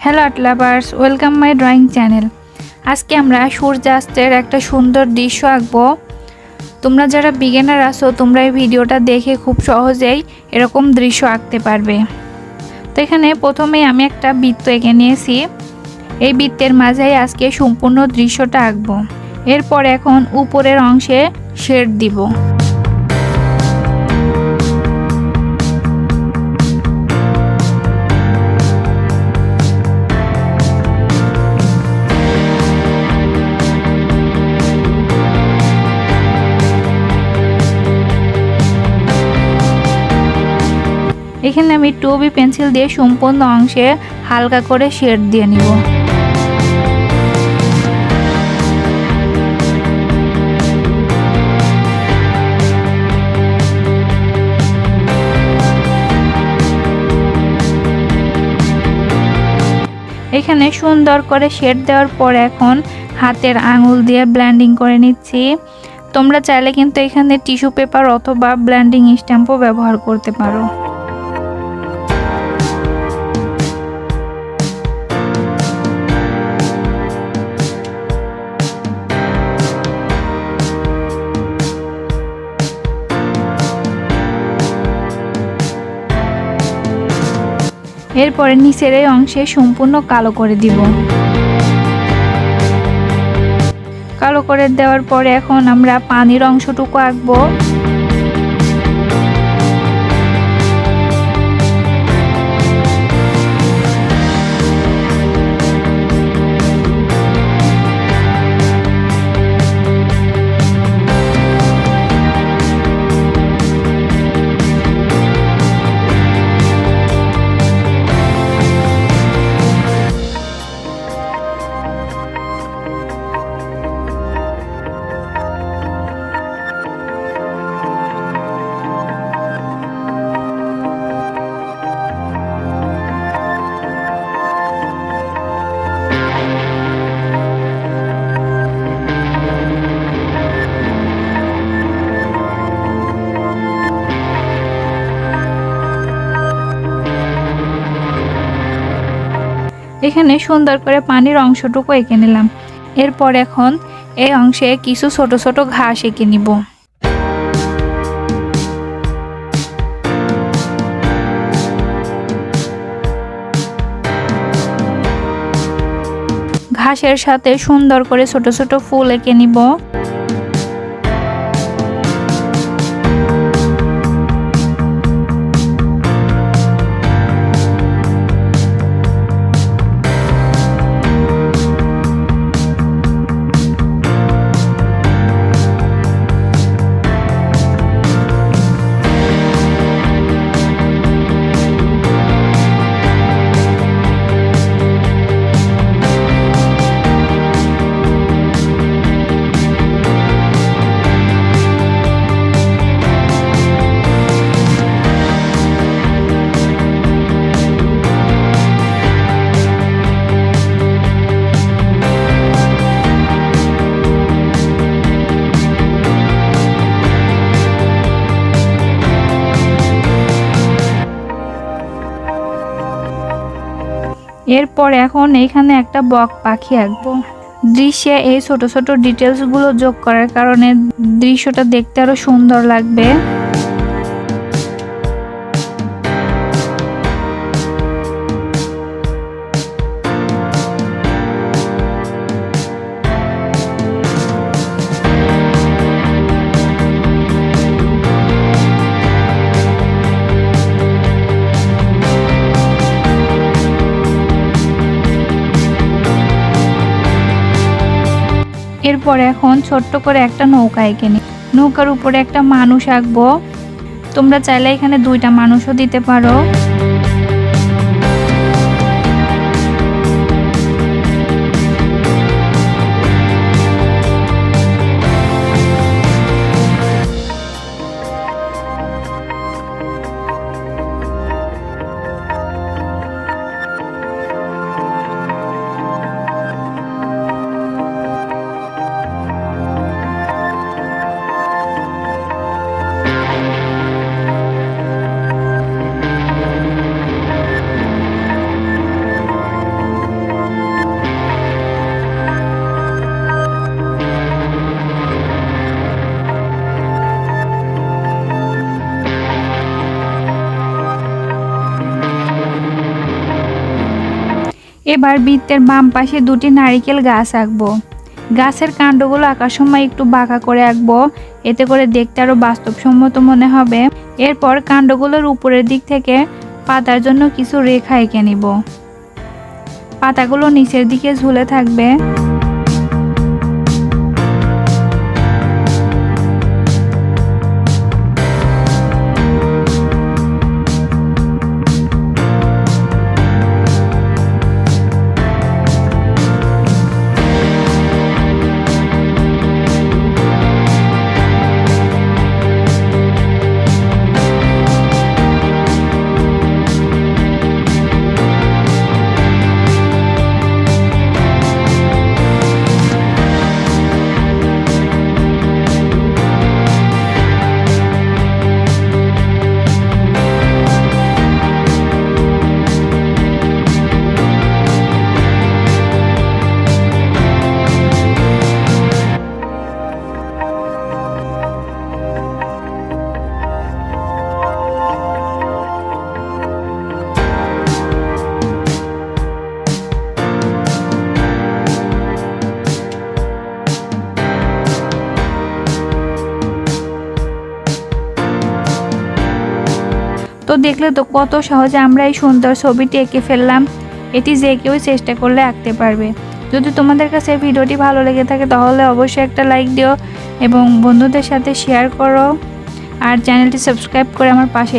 Hello art lovers, welcome my drawing channel. আজকে আমরা সূর্যাস্তের একটা সুন্দর দৃশ্য আঁকবো। তোমরা যারা বিগিনার আছো তোমরা এই ভিডিওটা দেখে খুব সহজেই এরকম দৃশ্য আঁকতে পারবে। তো এখানে প্রথমেই আমি একটা বৃত্ত এঁকে নিয়েছি। এই বৃত্তের মাঝেই আজকে সম্পূর্ণ দৃশ্যটা আঁকবো। এরপর এখন উপরের অংশে শেড দিব। এখানে আমি 2B পেন্সিল দিয়ে সম্পূর্ণ অংশে হালকা করে শেড দিয়ে নিব। এখানে সুন্দর করে শেড দেওয়ার পর এখন হাতের আঙুল দিয়ে ব্লেন্ডিং করে নিচ্ছি। তোমরা চাইলে কিন্তু এখানে টিস্যু পেপার অথবা ব্লেন্ডিং স্ট্যাম্পও ব্যবহার করতে পারো। এরপরে নিচের এই অংশে সম্পূর্ণ কালো করে দিব। কালো করে দেওয়ার পরে এখন আমরা পানির অংশটুকু আঁকবো। এখানে সুন্দর করে পানির অংশটুকু এঁকে নিলাম। এরপর এখন এই অংশে কিছু ছোট ছোট ঘাস এঁকে নিব। ঘাসের সাথে সুন্দর করে ছোট ছোট ফুল এঁকে নিব। এরপর এখন এইখানে একটা বক পাখি আঁকবো। দৃশ্যে এই ছোট ছোট ডিটেলসগুলো যোগ করার কারণে দৃশ্যটা দেখতে আরো সুন্দর লাগবে। এরপর এখন ছোট্ট করে একটা নৌকা এঁকে নিই। নৌকার উপরে একটা মানুষ আঁকবো। তোমরা চাইলে এখানে দুইটা মানুষও দিতে পারো। এবার বৃত্তের বাম পাশে দুটি নারিকেল গাছ আঁকবো। গাছের কাণ্ডগুলো আঁকার সময় একটু বাঁকা করে আঁকবো, এতে করে দেখতে আরও বাস্তবসম্মত মনে হবে। এরপর কাণ্ডগুলোর উপরের দিক থেকে পাতার জন্য কিছু রেখা এঁকে নিব। পাতাগুলো নিচের দিকে ঝুলে থাকবে। তো দেখলে তো কত সহজে আমরা এই সুন্দর ছবিটি এঁকে ফেললাম। এটি যে কেউ চেষ্টা করলে আঁকতে পারবে। যদি তোমাদের কাছে ভিডিওটি ভালো লেগে থাকে তাহলে অবশ্যই একটা লাইক দিও এবং বন্ধুদের সাথে শেয়ার করো আর চ্যানেলটি সাবস্ক্রাইব করে আমার পাশে